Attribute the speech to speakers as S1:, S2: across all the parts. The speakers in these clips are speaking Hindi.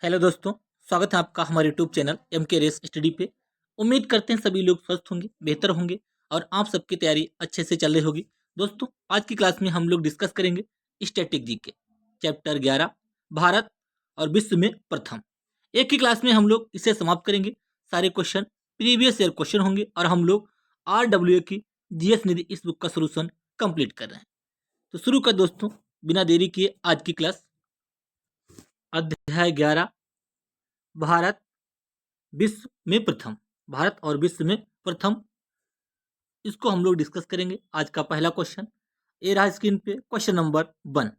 S1: हेलो दोस्तों, स्वागत है आपका हमारे यूट्यूब चैनल एम के रेस स्टडी पे। उम्मीद करते हैं सभी लोग स्वस्थ होंगे, बेहतर होंगे और आप सबकी तैयारी अच्छे से चल रही होगी। दोस्तों, आज की क्लास में हम लोग डिस्कस करेंगे स्टैटिक जीके चैप्टर 11 भारत और विश्व में प्रथम। एक ही क्लास में हम लोग इसे समाप्त करेंगे। सारे क्वेश्चन प्रीवियस ईयर क्वेश्चन होंगे और हम लोग RWA की जीएस निधि इस बुक का सोल्यूशन कंप्लीट कर रहे हैं। तो शुरू कर दोस्तों, बिना देरी किए आज की क्लास। अध्याय 11 भारत विश्व में प्रथम, भारत और विश्व में प्रथम, इसको हम लोग डिस्कस करेंगे। आज का पहला क्वेश्चन ये रहा स्क्रीन पे, क्वेश्चन नंबर 1।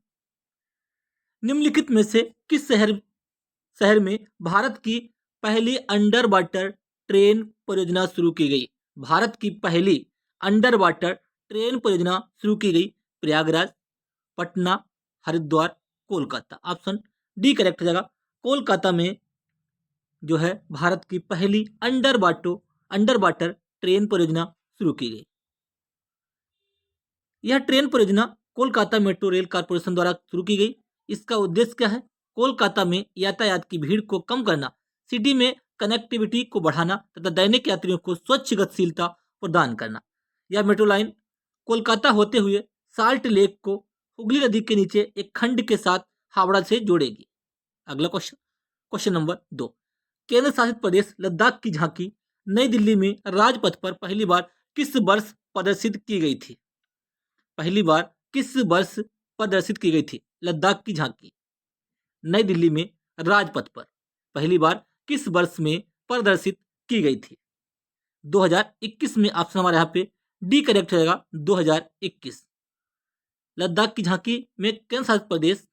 S1: निम्नलिखित में से किस शहर में भारत की पहली अंडर वाटर ट्रेन परियोजना शुरू की गई? भारत की पहली अंडर वाटर ट्रेन परियोजना शुरू की गई? Prayagraj, Patna, Haridwar, Kolkata. Option D correct हो जाएगा। कोलकाता में जो है भारत की पहली अंडर वाटर ट्रेन परियोजना शुरू की गई। यह ट्रेन परियोजना कोलकाता मेट्रो रेल कॉर्पोरेशन द्वारा शुरू की गई। इसका उद्देश्य क्या है? कोलकाता में यातायात की भीड़ को कम करना, सिटी में कनेक्टिविटी को बढ़ाना तथा दैनिक यात्रियों को स्वच्छ गतिशीलता प्रदान करना। यह मेट्रो लाइन कोलकाता होते हुए साल्ट लेक को हुगली नदी के नीचे एक खंड के साथ हावड़ा से जोड़ेगी। अगला क्वेश्चन, क्वेश्चन नंबर 2। केंद्र शासित प्रदेश लद्दाख की झांकी नई दिल्ली में राजपथ पर पहली बार किस वर्ष प्रदर्शित की गई थी? पहली बार किस वर्ष प्रदर्शित की गई थी लद्दाख की झांकी नई दिल्ली में राजपथ पर पहली बार किस वर्ष में प्रदर्शित की गई थी? 2021 में। ऑप्शन हमारे यहाँ पे डी करेक्ट हो जाएगा, 2021। लद्दाख की झांकी में केंद्र शासित प्रदेश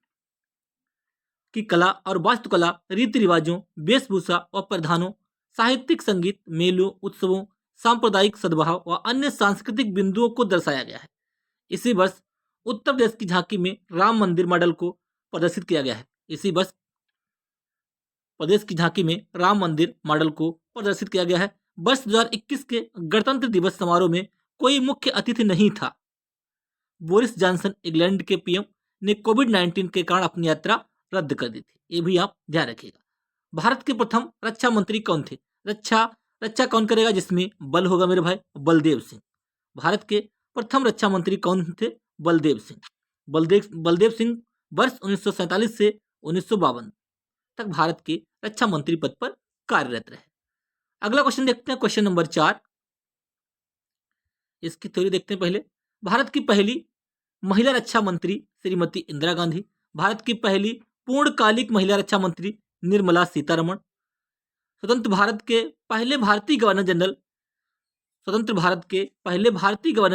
S1: की कला और वास्तुकला, रीति रिवाजों, वेशभूषा व परिधानों, साहित्यिक, संगीत, मेलों, उत्सवों, सांप्रदायिक सद्भाव व अन्य सांस्कृतिक बिंदुओं को दर्शाया गया है। इसी वर्ष उत्तर प्रदेश की झांकी में राम मंदिर मॉडल को प्रदर्शित किया गया है। इसी वर्ष प्रदेश की झांकी में राम मंदिर मॉडल को प्रदर्शित किया गया है। वर्ष 2021 के गणतंत्र दिवस समारोह में कोई मुख्य अतिथि नहीं था। बोरिस जॉनसन इंग्लैंड के पीएम ने कोविड-19 के कारण अपनी यात्रा रद्द कर दी थी। ये भी आप ध्यान रखिएगा। भारत के प्रथम रक्षा मंत्री कौन थे? रक्षा कौन करेगा जिसमें बल होगा मेरे भाई? बलदेव सिंह। भारत के प्रथम रक्षा मंत्री कौन थे? बलदेव सिंह। बलदेव सिंह वर्ष 1947 से 1952 तक भारत के रक्षा मंत्री पद पर कार्यरत रहे। अगला क्वेश्चन देखते हैं, क्वेश्चन नंबर 4। इसकी थ्योरी देखते हैं पहले। भारत की पहली महिला रक्षा मंत्री श्रीमती इंदिरा गांधी। भारत की पहली पूर्णकालिक महिला रक्षा मंत्री निर्मला सीतारमण। स्वतंत्र भारत के पहले भारतीय गवर्नर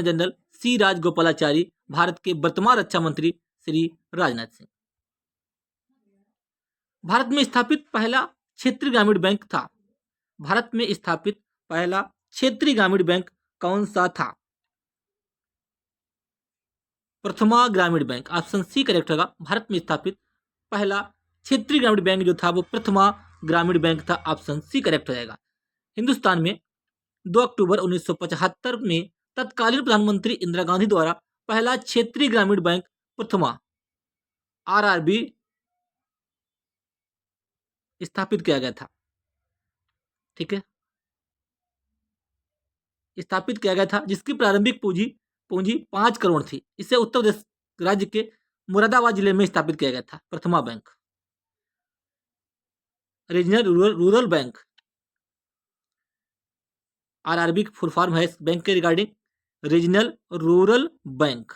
S1: जनरल सी राजगोपालाचारी। भारत के वर्तमान रक्षा मंत्री श्री राजनाथ सिंह। भारत में स्थापित पहला क्षेत्रीय ग्रामीण बैंक था। भारत में स्थापित पहला क्षेत्रीय ग्रामीण बैंक कौन सा था? प्रथमा ग्रामीण बैंक। ऑप्शन सी करेक्ट होगा। भारत में स्थापित पहला क्षेत्रीय ग्रामीण बैंक जो था वो प्रथमा ग्रामीण बैंक था। ऑप्शन सी करेक्ट हो जाएगा। हिंदुस्तान में 2 अक्टूबर 1975 में तत्कालीन प्रधानमंत्री इंदिरा गांधी द्वारा पहला क्षेत्रीय ग्रामीण बैंक प्रथमा RRB स्थापित किया गया था। ठीक है, स्थापित किया गया था, जिसकी प्रारंभिक पूंजी 5 करोड़ थी। इसे उत्तर प्रदेश राज्य के मुरादाबाद जिले में स्थापित किया गया था। प्रथमा bank, regional rural bank. RRB full form है इस बैंक के रिगार्डिंग रीजनल रूरल बैंक।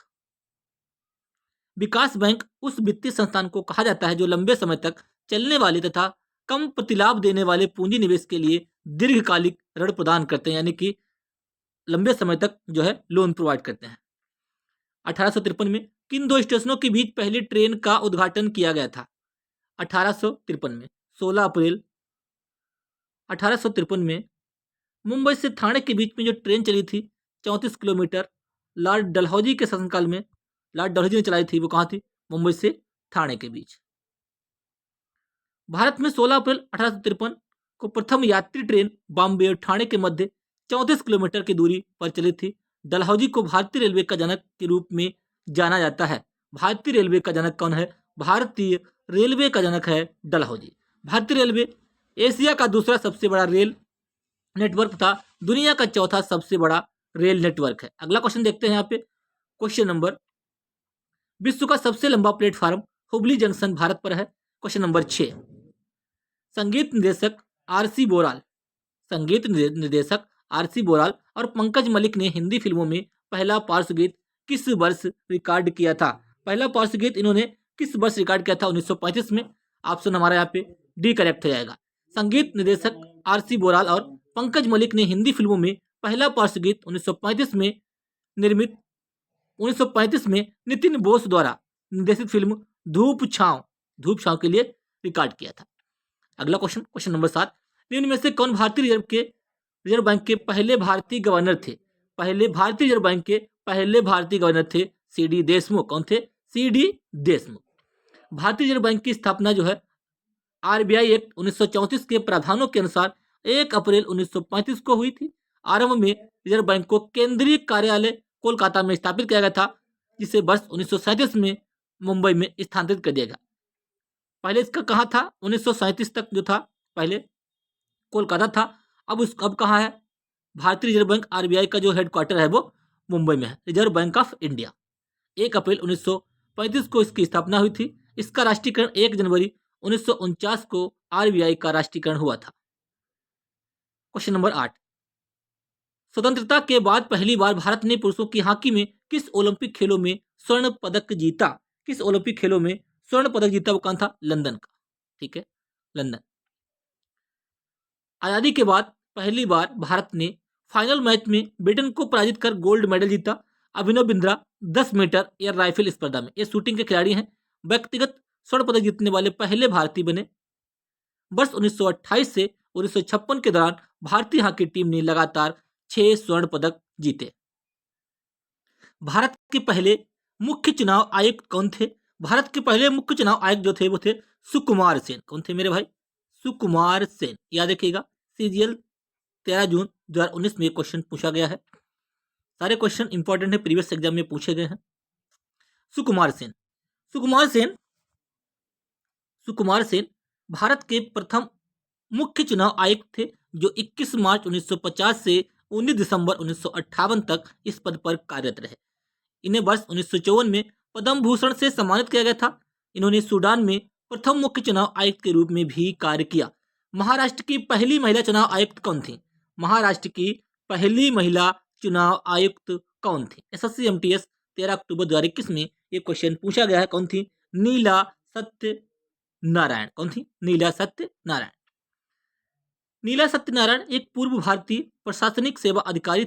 S1: विकास बैंक उस वित्तीय संस्थान को कहा जाता है जो लंबे समय तक चलने वाले तथा कम प्रतिलाभ देने वाले पूंजी निवेश के लिए दीर्घकालिक ऋण प्रदान करते हैं, यानी कि लंबे समय तक जो है लोन प्रोवाइड करते हैं। 1853 में किन 2 स्टेशनों के बीच पहली ट्रेन का उद्घाटन किया गया था? 1853 में 16 अप्रैल 1853 में मुंबई से ठाणे के बीच में जो ट्रेन चली थी 34 किलोमीटर, लॉर्ड डलहौजी के शासनकाल में लॉर्ड डलहौजी ने चलाई थी। वो कहाँ थी? मुंबई से ठाणे के बीच। भारत में 16 अप्रैल 1853 को प्रथम यात्री ट्रेन बॉम्बे और ठाणे के मध्य 34 किलोमीटर की दूरी पर चली थी। डलहौजी को भारतीय रेलवे का जनक के रूप में जाना जाता है। भारतीय रेलवे का जनक कौन है? भारतीय रेलवे का जनक है डलहौजी। भारतीय रेलवे एशिया का दूसरा सबसे बड़ा रेल नेटवर्क था, दुनिया का चौथा सबसे बड़ा रेल नेटवर्क है। अगला क्वेश्चन देखते हैं यहाँ पे। क्वेश्चन नंबर, विश्व का सबसे लंबा प्लेटफॉर्म हुबली जंक्शन भारत पर है। क्वेश्चन नंबर 6, संगीत निर्देशक आरसी बोराल, संगीत निर्देशक आरसी बोराल और पंकज मलिक ने हिंदी फिल्मों में पहला पार्श्व गीत किस वर्ष रिकॉर्ड किया था? पहला पार्श्व गीत इन्होंने किस वर्ष रिकॉर्ड किया था? 1935 में। ऑप्शन हमारा यहाँ पे डी करेक्ट हो जाएगा। संगीत निर्देशक आरसी बोराल और पंकज मलिक ने हिंदी फिल्मों में पहला पार्श्व गीत 1935 में निर्मित 1935 में नितिन बोस द्वारा निर्देशित फिल्म धूप छांव के लिए रिकॉर्ड किया था। अगला क्वेश्चन, क्वेश्चन नंबर 7, निम्न में से कौन भारतीय रिजर्व बैंक के पहले भारतीय गवर्नर थे? भारतीय रिजर्व बैंक के पहले भारतीय गवर्नर थे सी डी देशमुख। कौन थे? C D Deshmukh. भारतीय रिजर्व बैंक की स्थापना जो है आरबीआई एक्ट 1934 के प्रावधानों के अनुसार 1 अप्रैल 1935 को हुई थी। आरंभ में रिजर्व बैंक को केंद्रीय कार्यालय कोलकाता में स्थापित किया गया था, जिसे वर्ष 1937 में मुंबई में स्थानांतरित कर दिया गया। पहले इसका कहाँ था? 1937 तक जो था पहले कोलकाता था, अब कहाँ है? भारतीय रिजर्व बैंक आरबीआई का जो हेडक्वार्टर है वो मुंबई में है, रिजर्व बैंक ऑफ इंडिया। 1 अप्रैल 1935 को इसकी स्थापना हुई थी। इसका राष्ट्रीयकरण 1 जनवरी 1949 को आरबीआई का राष्ट्रीयकरण हुआ था। क्वेश्चन नंबर 8, स्वतंत्रता के बाद पहली बार भारत ने पुरुषों की हॉकी में किस ओलंपिक खेलों में स्वर्ण पदक जीता? किस ओलंपिक खेलों में स्वर्ण पदक जीता? वो कौन था? लंदन का। ठीक है, लंदन। आजादी के बाद पहली बार भारत ने फाइनल मैच में ब्रिटेन को पराजित कर गोल्ड मेडल जीता। Abhinav Bindra 10 metre air rifle स्पर्धा में, ये शूटिंग के खिलाड़ी हैं, व्यक्तिगत स्वर्ण पदक जीतने वाले पहले भारतीय बने। वर्ष 1928 से 1956 के दौरान भारतीय हॉकी टीम ने लगातार 6 स्वर्ण पदक जीते। भारत के पहले मुख्य चुनाव आयुक्त कौन थे? भारत के पहले मुख्य चुनाव आयुक्त जो थे वो थे सुकुमार सेन। कौन थे मेरे भाई? सुकुमार सेन। याद रखिएगा, सीजीएल 13 जून 2019 में क्वेश्चन पूछा गया है। सारे क्वेश्चन इंपॉर्टेंट है, प्रीवियस एग्जाम में पूछे गए हैं। सुकुमार सेन भारत के प्रथम मुख्य चुनाव आयुक्त थे, जो 21 मार्च 1950 से 19 दिसंबर 1958 तक इस पद पर कार्यरत रहे। इन्हें वर्ष 1954 में पद्म भूषण से सम्मानित किया गया था। इन्होंने सूडान में प्रथम मुख्य चुनाव आयुक्त के रूप में भी कार्य किया। महाराष्ट्र की पहली महिला चुनाव आयुक्त कौन थी? महाराष्ट्र की पहली महिला चुनाव आयुक्त कौन थी? एसएससी एमटीएस 13 अक्टूबर 2021 में ये क्वेश्चन पूछा गया है। कौन थी? नीला सत्यनारायण। कौन थी? नीला सत्यनारायण। नीला सत्यनारायण एक पूर्व भारतीय प्रशासनिक सेवा अधिकारी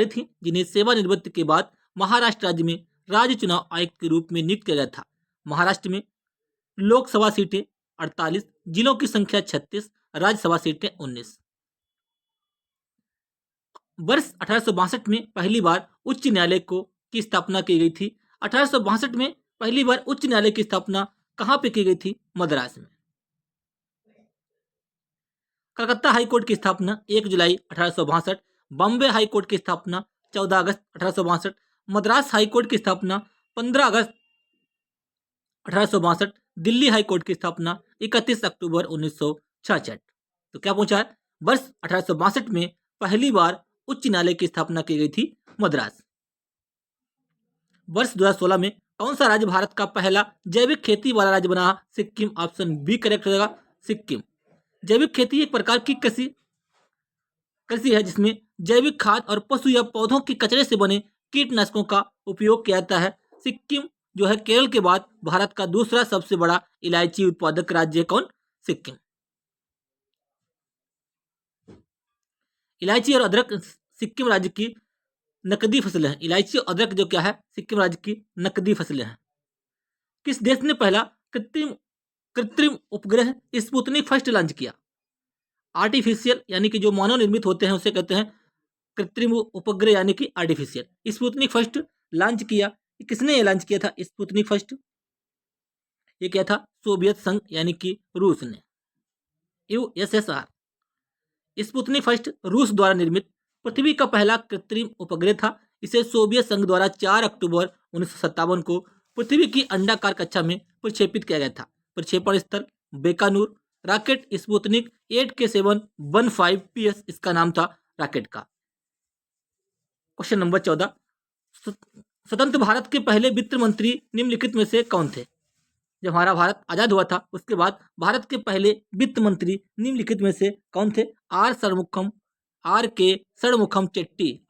S1: थी, जिन्हें सेवानिवृत्ति के बाद महाराष्ट्र राज्य में राज्य चुनाव आयुक्त के रूप में नियुक्त किया गया था। महाराष्ट्र में लोकसभा सीटें 48, जिलों की संख्या 36, राज्यसभा सीटें 19। वर्ष 1862 में पहली बार उच्च न्यायालय की स्थापना की गई थी। 1862 में पहली बार उच्च न्यायालय की स्थापना कहाँ पे की गई थी? मद्रास में। कलकत्ता हाईकोर्ट की स्थापना 1 जुलाई 1862, बॉम्बे हाईकोर्ट की स्थापना 14 अगस्त 1862, मद्रास हाईकोर्ट की स्थापना 15 अगस्त 1862, दिल्ली हाईकोर्ट की स्थापना 31 अक्टूबर 1966। तो क्या पूछा है? वर्ष 1862 में पहली बार उच्च न्यायालय की स्थापना की गई थी मद्रास। वर्ष 2016 में कौन सा राज्य भारत का पहला जैविक खेती वाला राज्य बना? सिक्किम। ऑप्शन बी करेक्ट हो जाएगा, सिक्किम। जैविक खेती एक प्रकार की कृषि है जिसमें जैविक खाद और पशु या पौधों के कचरे से बने कीटनाशकों का उपयोग किया जाता है। सिक्किम जो है केरल के बाद भारत का दूसरा सबसे बड़ा इलायची उत्पादक राज्य है। कौन? सिक्किम। इलायची और अदरक सिक्किम राज्य की नकदी फसलें हैं। इलायची और अदरक जो क्या है? सिक्किम राज्य की नकदी फसलें हैं। किस देश ने पहला कृत्रिम उपग्रह स्पुतनिक फर्स्ट लॉन्च किया? आर्टिफिशियल यानी कि जो मानव निर्मित होते हैं उसे कहते हैं कृत्रिम उपग्रह यानी कि आर्टिफिशियल। स्पुतनिक फर्स्ट लॉन्च किया, किसने ये लॉन्च किया था? स्पुतनिक फर्स्ट ये क्या था? सोवियत संघ यानी कि रूस ने, यूएसएसआर। स्पुतनिक फर्स्ट रूस द्वारा निर्मित पृथ्वी का पहला कृत्रिम उपग्रह था। इसे सोवियत संघ द्वारा 4 अक्टूबर 1957 को पृथ्वी की अंडाकार कक्षा में प्रक्षेपित किया गया था। प्रक्षेपण स्थल बेकानूर, रॉकेट स्पुतनिक 8K715PS इसका नाम था रॉकेट का। क्वेश्चन नंबर 14, स्वतंत्र भारत के पहले वित्त मंत्री निम्नलिखित में से कौन थे? जब हमारा भारत आजाद हुआ था उसके बाद भारत के पहले वित्त मंत्री निम्नलिखित में से कौन थे? आर के षणमुखम चेट्टी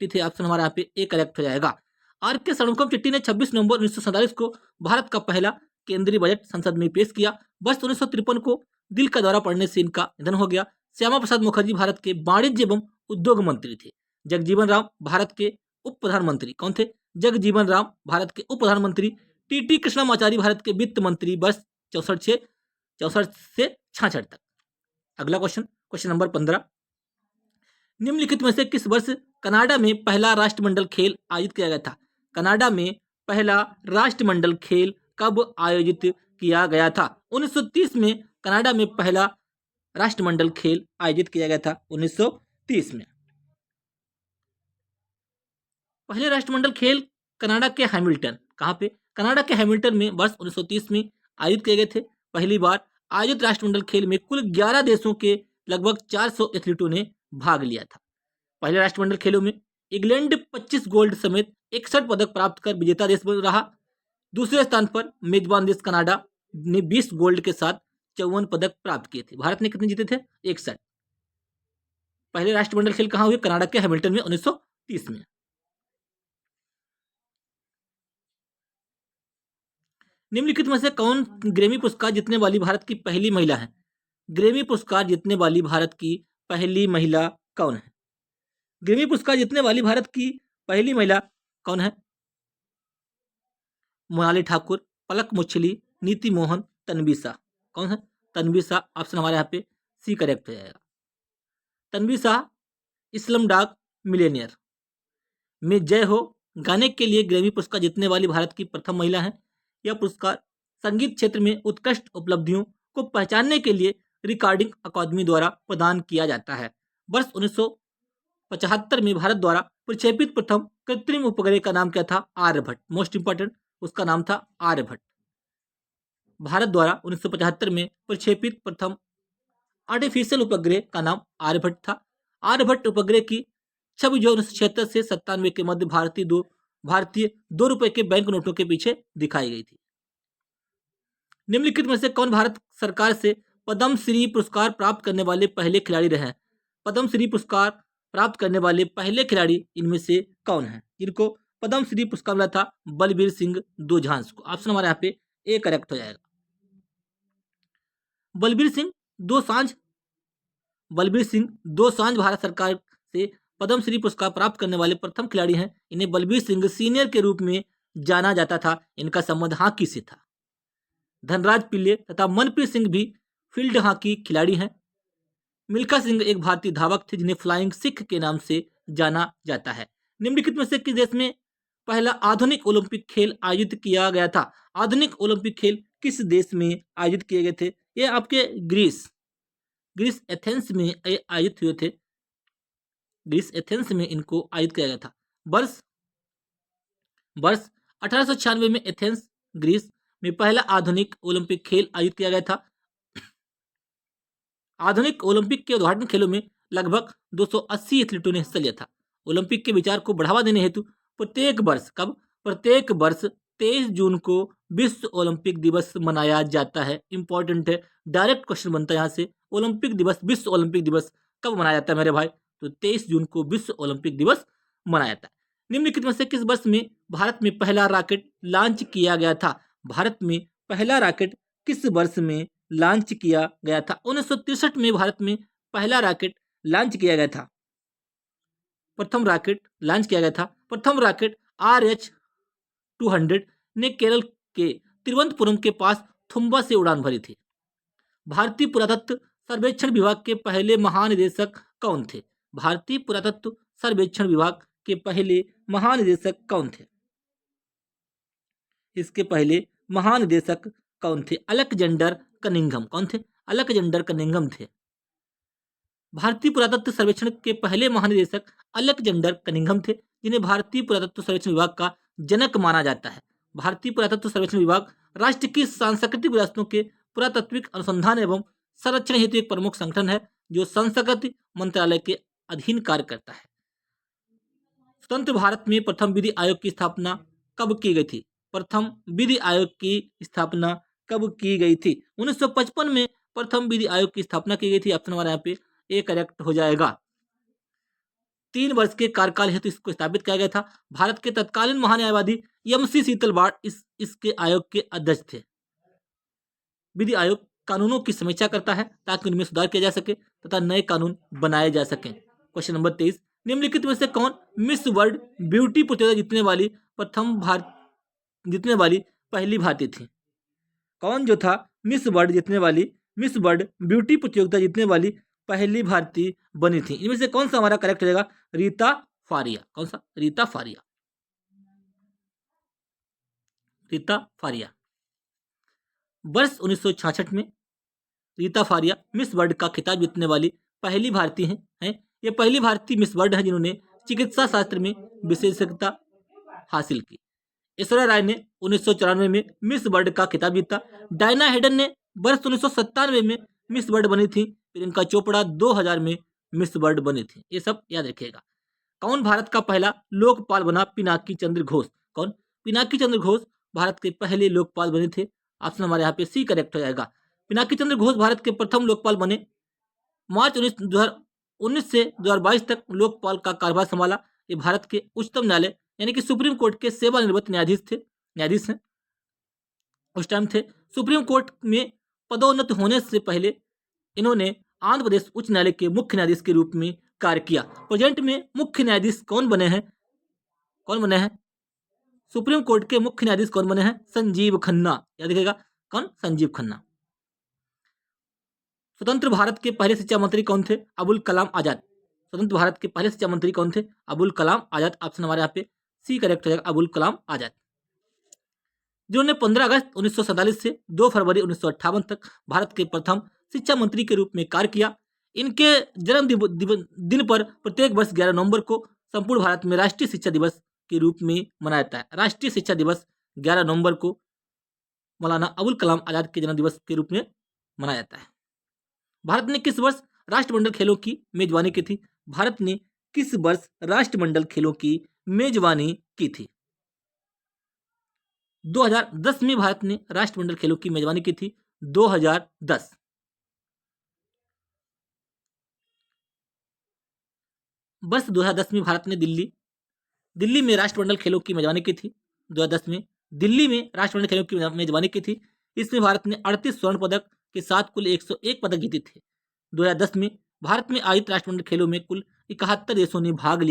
S1: थे। ऑप्शन हमारा यहाँ पे ए करेक्ट हो जाएगा। आर के षणमुखम चेट्टी ने 26 नवंबर 1947 को भारत का पहला केंद्रीय बजट संसद में पेश किया। वर्ष 1953 को दिल का दौरा पड़ने से इनका निधन हो गया। श्यामा प्रसाद मुखर्जी भारत के वाणिज्य एवं उद्योग मंत्री थे। जगजीवन राम भारत के उप प्रधानमंत्री कौन थे? जगजीवन राम भारत के उप प्रधानमंत्री। टी कृष्णमाचारी भारत के वित्त मंत्री वर्ष 64 से 66 तक। अगला क्वेश्चन नंबर 15, निम्नलिखित में से किस वर्ष कनाडा में पहला राष्ट्रमंडल खेल आयोजित किया गया था? कनाडा में पहला राष्ट्रमंडल खेल कब आयोजित किया गया था? 1930 में कनाडा में पहला राष्ट्रमंडल खेल आयोजित किया गया था 1930 में। पहले राष्ट्रमंडल खेल कनाडा के हैमिल्टन, कहाँ पे? कनाडा के हैमिल्टन में वर्ष 1930 में आयोजित किए गए थे। पहली बार आयोजित राष्ट्रमंडल खेल में कुल 11 देशों के लगभग 400 एथलीटों ने भाग लिया था। पहले राष्ट्रमंडल खेलों में इंग्लैंड 25 गोल्ड समेत 61 पदक प्राप्त कर विजेता देश रहा। दूसरे स्थान पर मेजबान देश कनाडा ने 20 गोल्ड के साथ 54 पदक प्राप्त किए थे। भारत ने कितने जीते थे? 61। पहले राष्ट्रमंडल खेल कहाँ हुए? कनाडा के हैमिल्टन में 1930 में। निम्नलिखित में से कौन ग्रैमी पुरस्कार जीतने वाली भारत की पहली महिला है? ग्रैमी पुरस्कार जीतने वाली भारत की पहली महिला कौन है? ग्रैमी पुरस्कार जीतने वाली भारत की पहली महिला कौन है? मोनाली ठाकुर, पलक मुच्छली, नीति मोहन, तन्वी शाह। कौन है? तन्वी शाह। ऑप्शन हमारे यहाँ पे सी करेक्ट हो जाएगा। तन्वी शाह इस्लामडाग मिलेनियर में जय हो गाने के लिए ग्रैमी पुरस्कार जीतने वाली भारत की प्रथम महिला है। यह पुरस्कार संगीत क्षेत्र में उत्कृष्ट उपलब्धियों को पहचानने के लिए रिकॉर्डिंग अकादमी द्वारा प्रदान किया जाता है। वर्ष 1975 में भारत द्वारा प्रक्षेपित प्रथम कृत्रिम उपग्रह का नाम क्या था? आर्यभट्ट। मोस्ट इंपॉर्टेंट, उसका नाम था आर्यभट्ट। भारत द्वारा 1975 में प्रक्षेपित प्रथम आर्टिफिशियल उपग्रह का नाम आर्यभट्ट था। आर्यभट्ट उपग्रह की छवि जो 1976 से 97 के मध्य भारतीय 2 रुपए के बैंक नोटों के पीछे दिखाई गई थी। निम्नलिखित में से कौन भारत सरकार से पद्म श्री पुरस्कार प्राप्त करने वाले पहले खिलाड़ी रहे हैं? पद्म श्री पुरस्कार प्राप्त करने वाले पहले खिलाड़ी इनमें से कौन है जिनको पद्म श्री पुरस्कार मिला था? बलबीर सिंह दोसांझ को। ऑप्शन हमारे यहाँ पे ए करेक्ट हो जाएगा। बलबीर सिंह दोसांझ भारत सरकार से पद्म श्री पुरस्कार प्राप्त करने वाले प्रथम खिलाड़ी हैं। इन्हें बलबीर सिंह सीनियर के रूप में जाना जाता था। इनका संबंध हॉकी से था। धनराज पिल्ले तथा मनप्रीत सिंह भी फील्ड हॉकी खिलाड़ी हैं। मिल्खा सिंह एक भारतीय धावक थे जिन्हें फ्लाइंग सिख के नाम से जाना जाता है। निम्नलिखित में से किस देश में पहला आधुनिक ओलंपिक खेल आयोजित किया गया था? आधुनिक ओलंपिक खेल किस देश में आयोजित किए गए थे? ये आपके ग्रीस एथेंस में आयोजित हुए थे। ग्रीस एथेंस में इनको आयोजित किया गया था। वर्ष 1896 में एथेंस ग्रीस में पहला आधुनिक ओलंपिक खेल आयोजित किया गया था। आधुनिक ओलंपिक के उद्घाटन खेलों में लगभग 280 एथलीटों ने हिस्सा लिया था। ओलंपिक के विचार को बढ़ावा देने हेतु प्रत्येक वर्ष 23 जून को विश्व ओलंपिक दिवस मनाया जाता है। इंपॉर्टेंट है, डायरेक्ट क्वेश्चन बनता है यहाँ से। विश्व ओलंपिक दिवस कब मनाया जाता है मेरे भाई? तो 23 जून को विश्व ओलंपिक दिवस मनाया जाता है। निम्नलिखित में से किस वर्ष में भारत में पहला रॉकेट लॉन्च किया गया था? भारत में पहला रॉकेट किस वर्ष में लॉन्च किया गया था? 1963 में भारत में पहला रॉकेट लॉन्च किया गया था। प्रथम रॉकेट RH-200 ने केरल के तिरुवनंतपुरम के पास थुम्बा से उड़ान भरी थी। भारतीय पुरातत्व सर्वेक्षण विभाग के पहले महानिदेशक कौन थे? भारतीय पुरातत्व सर्वेक्षण विभाग के पहले महानिदेशक कौन थे? इसके पहले महानिदेशक कौन थे? Alexander Cunningham. कौन थे? अलेक्जेंडर कनिंघम थे। भारतीय पुरातत्व सर्वेक्षण के पहले महानिदेशक अलेक्जेंडर कनिंघम थे, जिन्हें भारतीय पुरातत्व सर्वेक्षण विभाग का जनक माना जाता है। भारतीय पुरातत्व सर्वेक्षण विभाग राष्ट्र की सांस्कृतिक विरासतों के पुरातात्विक अनुसंधान एवं संरक्षण हेतु एक प्रमुख संगठन है जो संस्कृति मंत्रालय के अधीन कार्य करता है। स्वतंत्र भारत में प्रथम विधि आयोग की स्थापना कब की गई थी? प्रथम विधि आयोग की स्थापना कब की गई थी? 1955 में प्रथम विधि आयोग की स्थापना की गई थी। ऑप्शन हमारा यहाँ पे ए करेक्ट हो जाएगा। 3 वर्ष के कार्यकाल हेतु इसको स्थापित किया गया था। भारत के तत्कालीन महान्यायवादी एम.सी. शीतलवाड़ इसके आयोग के अध्यक्ष थे। विधि आयोग कानूनों की समीक्षा करता है ताकि उनमें सुधार किया जा सके तथा नए कानून बनाए जा सकें। क्वेश्चन नंबर 23, निम्नलिखित में से कौन मिस वर्ल्ड ब्यूटी प्रतियोगिता जीतने वाली पहली भारतीय थी? कौन जो था मिस वर्ल्ड ब्यूटी प्रतियोगिता जीतने वाली पहली भारतीय बनी थी? इनमें से कौन सा हमारा करेक्ट हो जाएगा? रीता फारिया। कौन सा? रीता फारिया। वर्ष 1966 में रीता फारिया मिस वर्ल्ड का खिताब जीतने वाली पहली भारतीय हैं। ये पहली भारतीय मिस वर्ल्ड है जिन्होंने चिकित्सा शास्त्र में विशेषज्ञता हासिल की। ऐश्वर्या राय ने 1994 में मिस वर्ल्ड का खिताब जीता। डायना हेडन ने वर्ष 1997 में मिस वर्ल्ड बनी थी। प्रियंका चोपड़ा 2000 में मिस वर्ल्ड बनी थी। ये सब याद रखिएगा। कौन भारत का पहला लोकपाल बना? पिनाकी चंद्र घोष। कौन? पिनाकी चंद्र घोष भारत के पहले लोकपाल बने थे। ऑप्शन हमारे यहाँ पे सी करेक्ट हो जाएगा। पिनाकी चंद्र घोष भारत के प्रथम लोकपाल बने। मार्च 2019 से 2022 तक लोकपाल का कार्यभार संभाला। ये भारत के उच्चतम न्यायालय यानी कि सुप्रीम कोर्ट के सेवानिवृत्त न्यायाधीश हैं उस टाइम थे। सुप्रीम कोर्ट में पदोन्नत होने से पहले इन्होंने आंध्र प्रदेश उच्च न्यायालय के मुख्य न्यायाधीश के रूप में कार्य किया। प्रेजेंट में मुख्य न्यायाधीश कौन बने हैं? सुप्रीम कोर्ट के मुख्य न्यायाधीश कौन बने हैं? संजीव खन्ना। याद रखिएगा। कौन? संजीव खन्ना। स्वतंत्र भारत के पहले शिक्षा मंत्री कौन थे? अबुल कलाम आजाद। स्वतंत्र भारत के पहले शिक्षा मंत्री कौन थे? अबुल कलाम आजाद। ऑप्शन हमारे यहाँ पे सी करेक्ट हो जाएगा, अबुल कलाम आजाद, जिन्होंने 15 अगस्त 1947 से 2 फरवरी 1958 तक भारत के प्रथम शिक्षा मंत्री के रूप में कार्य किया। इनके जन्म दिन पर प्रत्येक वर्ष 11 नवंबर को संपूर्ण भारत में राष्ट्रीय शिक्षा दिवस के रूप में मनाया जाता है। राष्ट्रीय शिक्षा दिवस 11 नवंबर को मौलाना अबुल कलाम आजाद के जन्म दिवस के रूप में मनाया जाता है। भारत ने किस वर्ष राष्ट्रमंडल खेलों की मेजबानी की थी? भारत ने किस वर्ष राष्ट्रमंडल खेलों की मेजबानी की थी? 2010 में भारत ने राष्ट्रमंडल खेलों की मेजबानी की थी। 2010 वर्ष 2010 में भारत ने दिल्ली में राष्ट्रमंडल खेलों की मेजबानी की थी। 2010 में दिल्ली में राष्ट्रमंडल खेलों की मेजबानी की थी। इसमें भारत ने 38 स्वर्ण पदक के साथ कुल 101 पदक जीते थे। 2010 में भारत में आयोजित राष्ट्रमंडल खेलों में कुल 71 देशों ने भाग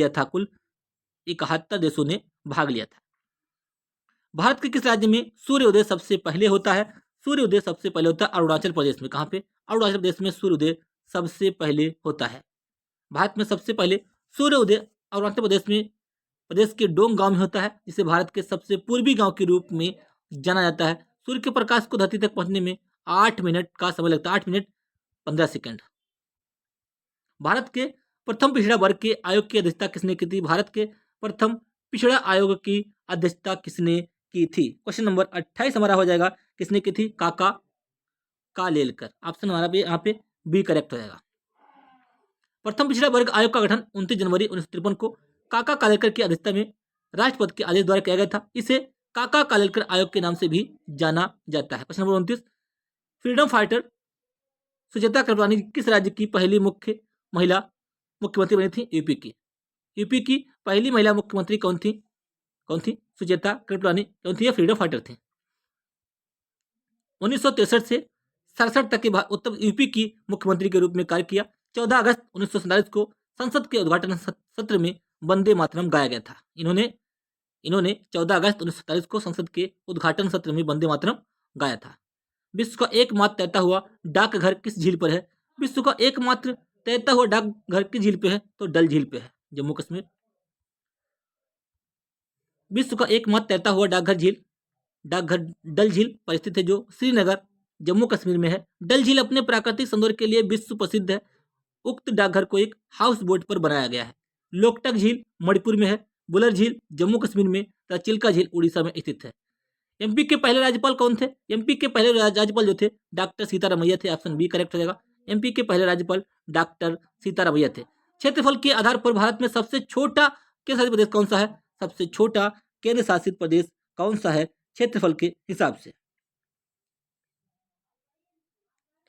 S1: लिया था। भारत के किस राज्य में सूर्योदय सबसे पहले होता है? सूर्योदय सबसे पहले होता है अरुणाचल प्रदेश में। कहाँ पे? अरुणाचल प्रदेश में सूर्योदय सबसे पहले होता है। भारत में सबसे पहले सूर्योदय अरुणाचल प्रदेश के डोंग गांव में होता है, जिसे भारत के सबसे पूर्वी गांव के रूप में जाना जाता है। सूर्य के प्रकाश को धरती तक पहुंचने में 8 मिनट का समय लगता है, 8 मिनट 15 सेकंड। भारत के प्रथम पिछड़ा वर्ग के आयोग की अध्यक्षता किसने की थी? भारत के प्रथम पिछड़ा आयोग की अध्यक्षता किसने की थी? क्वेश्चन नंबर 28 हमारा हो जाएगा। किसने की थी? काका कालेलकर। ऑप्शन हमारा यहाँ पे बी करेक्ट हो जाएगा। प्रथम पिछड़ा वर्ग आयोग का गठन 29 जनवरी 1953 को काका कालेलकर की अध्यक्षता में राष्ट्रपति के आदेश द्वारा किया गया था। इसे काका कालेलकर आयोग के नाम से भी जाना जाता है। Question number 29, freedom fighter Sucheta Kripalani किस राज्य की पहली महिला मुख्यमंत्री बनी थी? यूपी की पहली महिला मुख्यमंत्री कौन थी? सुचेता कृपलानी। कौन थी? फ्रीडम फाइटर थी। 1963 से 67 तक के उत्तर यूपी की मुख्यमंत्री के रूप में कार्य किया। 14 अगस्त 1947 को संसद के उद्घाटन सत्र में वंदे मातरम गाया गया था। इन्होंने 14 अगस्त 1947 को संसद के उद्घाटन सत्र में वंदे मातरम गाया था। विश्व का एकमात्र तैरता हुआ डाकघर किस झील पर है? विश्व का एकमात्र तैरता हुआ डाकघर किस झील पे है? तो डल झील पे है, जम्मू कश्मीर। विश्व का एकमात्र तैरता हुआ डाकघर डल झील पर स्थित है, जो श्रीनगर जम्मू कश्मीर में है। डल झील अपने प्राकृतिक सौंदर्य के लिए विश्व प्रसिद्ध है। उक्त डाकघर को एक हाउस बोट पर बनाया गया है। लोकटक झील मणिपुर में है, बुलर झील जम्मू कश्मीर में तथा चिल्का झील उड़ीसा में स्थित है। एमपी के पहले राज्यपाल कौन थे? एमपी के पहले राज्यपाल जो थे डॉक्टर सीतारामैया थे। ऑप्शन बी करेक्ट हो जाएगा। एमपी के पहले राज्यपाल डॉक्टर सीतारामैया थे। क्षेत्रफल के आधार पर भारत में सबसे छोटा केंद्र शासित प्रदेश कौन सा है? सबसे छोटा केंद्र शासित प्रदेश कौन सा है क्षेत्रफल के हिसाब से?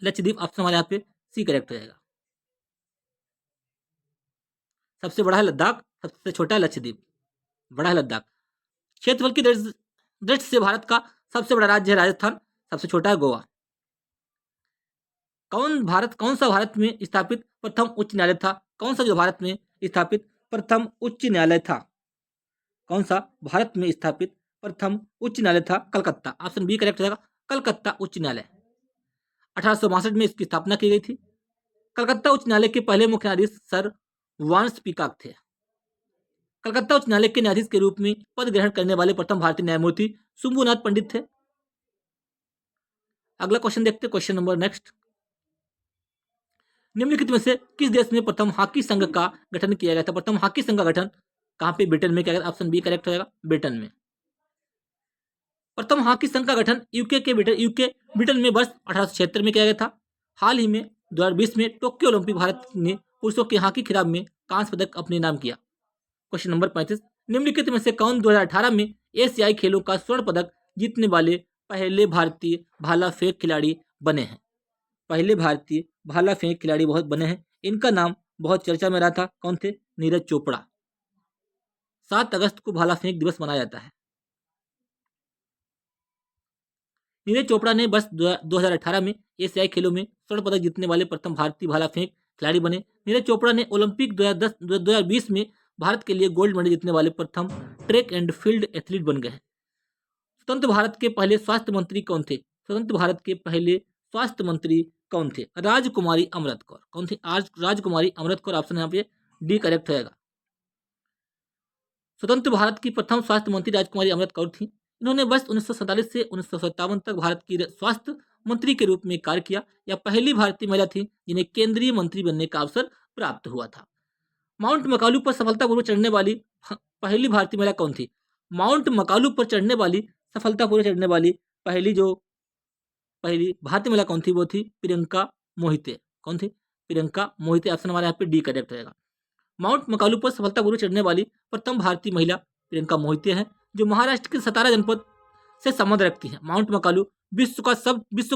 S1: लक्षद्वीप। ऑप्शन हमारे यहाँ पे सी करेक्ट हो जाएगा। सबसे बड़ा है लद्दाख, सबसे छोटा है लक्षद्वीप। बड़ा है लद्दाख। क्षेत्रफल की दृष्टि से भारत का सबसे बड़ा राज्य है राजस्थान, सबसे छोटा है गोवा। कौन सा भारत में स्थापित प्रथम उच्च न्यायालय था? कौन सा जो भारत में स्थापित प्रथम उच्च न्यायालय था? कौन सा भारत में स्थापित प्रथम उच्च न्यायालय था? कलकत्ता। ऑप्शन बी करेक्ट हो जाएगा। कलकत्ता उच्च न्यायालय 1862 में इसकी स्थापना की गई थी। कलकत्ता उच्च न्यायालय के पहले मुख्य न्यायाधीश सर वांस पीकॉक थे। कलकत्ता उच्च न्यायालय के न्यायाधीश के रूप में पद ग्रहण करने वाले प्रथम भारतीय न्यायमूर्ति शुंभुनाथ पंडित थे। अगला क्वेश्चन देखते हैं, क्वेश्चन नंबर नेक्स्ट। निम्नलिखित में से किस देश में प्रथम हॉकी संघ का गठन किया गया था? प्रथम हॉकी संघ का गठन कहां पे? ब्रिटेन में किया गया। ऑप्शन बी करेक्ट हो जाएगा, ब्रिटेन में। प्रथम हॉकी संघ का गठन ब्रिटेन में वर्ष 1876 में किया गया था। हाल ही में 2020 में टोक्यो ओलंपिक भारत ने पुरुषों के हॉकी खिताब में कांस्य पदक अपने नाम किया। Question number 35। निम्नलिखित में से कौन 2018 में एशियाई खेलों का स्वर्ण पदक जीतने वाले पहले भारतीय भाला फेंक खिलाड़ी बने हैं? पहले भारतीय भाला फेंक खिलाड़ी बहुत बने हैं। इनका नाम बहुत चर्चा में रहा था। कौन थे? नीरज चोपड़ा। 7 अगस्त को भाला फेंक दिवस मनाया जाता है। नीरज चोपड़ा ने वर्ष 2018 में एशियाई खेलों में स्वर्ण पदक जीतने वाले प्रथम भारतीय भाला फेंक खिलाड़ी बने। नीरज चोपड़ा ने ओलंपिक 2020 में भारत के लिए गोल्ड मेडल जीतने वाले प्रथम ट्रैक एंड फील्ड एथलीट बन गए हैं। स्वतंत्र भारत के पहले स्वास्थ्य मंत्री कौन थे? स्वतंत्र भारत के पहले स्वास्थ्य मंत्री कौन थे? राजकुमारी अमृत कौर। कौन थी? आज राजकुमारी अमृत कौर। ऑप्शन यहाँ पे डी करेक्ट रहेगा। स्वतंत्र भारत की प्रथम स्वास्थ्य मंत्री राजकुमारी अमृत कौर थी। इन्होंने वर्ष 1947 से 1957 तक भारत की स्वास्थ्य मंत्री के रूप में कार्य किया। यह पहली भारतीय महिला थी जिन्हें केंद्रीय मंत्री बनने का अवसर प्राप्त हुआ था। माउंट मकालू पर सफलतापूर्वक चढ़ने वाली पहली भारतीय महिला कौन थी? माउंट मकालू पर सफलतापूर्वक चढ़ने वाली पहली भारतीय महिला कौन थी? वो थी प्रियंका मोहिते। कौन थी? प्रियंका मोहिते। ऑप्शन हमारे यहाँ पे डी करेक्ट रहेगा। माउंट मकालू पर सफलतापूर्वक चढ़ने वाली प्रथम भारतीय महिला प्रियंका मोहिते हैं, जो महाराष्ट्र के सतारा जनपद से संबंध रखती हैं। माउंट मकालू विश्व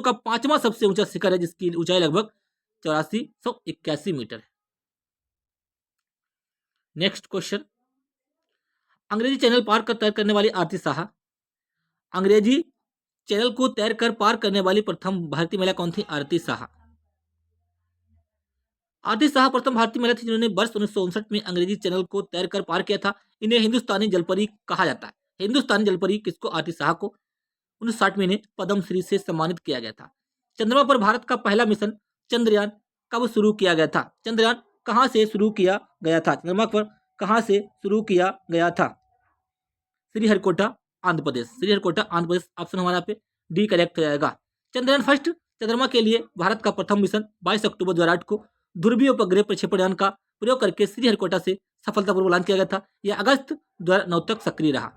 S1: का 5वां सबसे ऊंचा शिखर है, जिसकी ऊंचाई लगभग 8481 मीटर है। Next question. अंग्रेजी चैनल पार कर तैर करने वाली आरती साहा। अंग्रेजी चैनल को तैर कर पार करने वाली प्रथम भारतीय महिला कौन थी? आरती साहा। आरती साहा प्रथम भारतीय महिला थी जिन्होंने वर्ष 1959 में अंग्रेजी चैनल को तैर कर पार किया था। इन्हें हिंदुस्तानी जलपरी कहा जाता है। हिंदुस्तानी जलपरी किसको? आरती साहा को 1960 में इन्हें पद्मश्री से सम्मानित किया गया था। चंद्रमा पर भारत का पहला मिशन चंद्रयान कब शुरू किया गया था? चंद्रयान कहां से शुरू किया गया था? चंद्रमा पर कहां से शुरू किया गया था? श्रीहरिकोटा आंध्र प्रदेश। श्रीहरिकोटा आंध्र प्रदेश। ऑप्शन हमारे यहाँ पे डी करेक्ट हो जाएगा। चंद्रयान फर्स्ट चंद्रमा के लिए भारत का प्रथम मिशन 22 अक्टूबर 2008 को ध्रुवीय उपग्रह प्रक्षेपण यान का प्रयोग करके श्रीहरिकोटा से सफलतापूर्वक लॉन्च किया गया था। यह अगस्त 2009 तक सक्रिय रहा।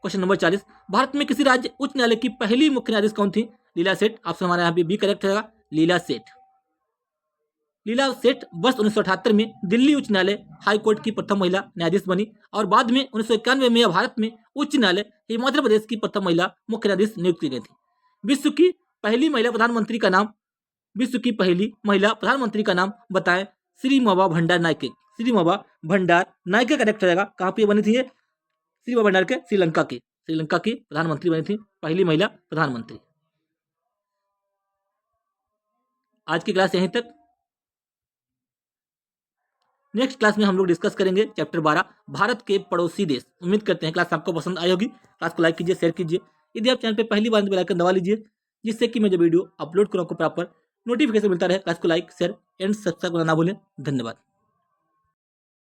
S1: Question number 40। भारत में किसी राज्य उच्च न्यायालय की पहली मुख्य न्यायाधीश कौन थी? लीला सेठ। ऑप्शन हमारे यहाँ पे बी करेक्ट रहेगा, लीला सेठ। लीला सेठ वर्ष 1978 में दिल्ली उच्च न्यायालय हाई कोर्ट की प्रथम महिला न्यायाधीश बनी और बाद में 1991 में भारत में उच्च न्यायालय हिमाचल प्रदेश की प्रथम महिला मुख्य न्यायाधीश नियुक्त की गई थी। विश्व की पहली महिला प्रधानमंत्री का नाम बताएं। श्रीमोबा भंडार नायके। श्रीमोबा भंडार नायके करेक्ट रहेगा। कहाँ पे बनी थी ये? श्रीमोबा भंडार के श्रीलंका की प्रधानमंत्री बनी थी, पहली महिला प्रधानमंत्री। आज की क्लास यहीं तक। नेक्स्ट क्लास में हम लोग डिस्कस करेंगे चैप्टर 12 भारत के पड़ोसी देश। उम्मीद करते हैं क्लास आपको पसंद आई होगी। क्लास को लाइक कीजिए, शेयर कीजिए। यदि आप चैनल पे पहली बार बेल आइकन दबा लीजिए, जिससे कि मैं जो वीडियो अपलोड करूँ आपको प्रॉपर नोटिफिकेशन मिलता रहे। क्लास को लाइक, शेयर एंड सब्सक्राइब करना ना भूलें। धन्यवाद।